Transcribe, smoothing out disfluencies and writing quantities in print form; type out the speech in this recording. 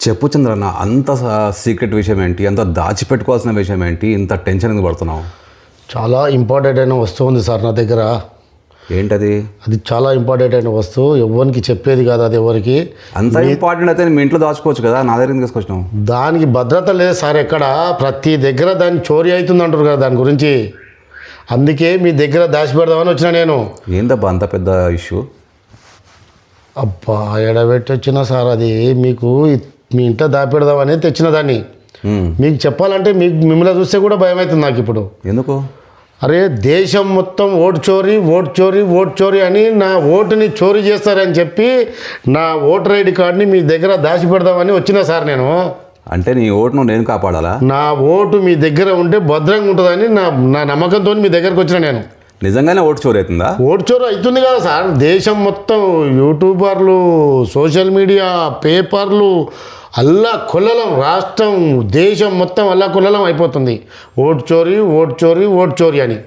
చెప్పు చంద్రన్న, అంత సీక్రెట్ విషయం ఏంటి? అంత దాచిపెట్టుకోవాల్సిన విషయం ఏంటి? ఇంత టెన్షన్ ఎందుకు పడుతున్నావు? చాలా ఇంపార్టెంట్ అయిన వస్తువు ఉంది సార్ నా దగ్గర. ఏంటది? అది చాలా ఇంపార్టెంట్ అయిన వస్తువు, ఎవరికి చెప్పేది కాదు అది ఎవరికి. అంత ఇంపార్టెంట్ అయితే మీ ఇంట్లో దాచుకోవచ్చు కదా, నా దగ్గర ఎందుకు తీసుకొచ్చినావు? దానికి భద్రత లేదు సార్ ఎక్కడ, ప్రతి దగ్గర దాన్ని చోరీ అవుతుంది అంటారు కదా దాని గురించి. అందుకే మీ దగ్గర దాచిపెడదామని వచ్చిన నేను. ఏందబ్బా అంత పెద్ద ఇష్యూ? అబ్బా ఎడబెట్టి వచ్చిన సార్, అది మీకు మీ ఇంట్లో దాచిపెడదామని తెచ్చిన దాన్ని. మీకు చెప్పాలంటే మిమ్మల్ని చూస్తే కూడా భయం అవుతుంది నాకు ఇప్పుడు. ఎందుకు? అరే దేశం మొత్తం ఓటు చోరీ ఓటు చోరీ ఓటు చోరీ అని నా ఓటుని చోరీ చేస్తారని చెప్పి నా ఓటర్ ఐడి కార్డుని మీ దగ్గర దాచిపెడదామని వచ్చిన సార్ నేను. అంటే నీ ఓటును నేను కాపాడాలా? నా ఓటు మీ దగ్గర ఉంటే భద్రంగా ఉంటుందని నా నమ్మకంతో మీ దగ్గరకు వచ్చిన నేను. నిజంగానే ఓటు చోరీ అవుతుందా? ఓటు చోరీ అవుతుంది కదా సార్. దేశం మొత్తం యూట్యూబర్లు, సోషల్ మీడియా, పేపర్లు అల్లా కొల్లలం, రాష్ట్రం దేశం మొత్తం అల్లా కొల్లలం అయిపోతుంది. ఓటు చోరీ ఓటు చోరీ ఓటు చోరీ అని.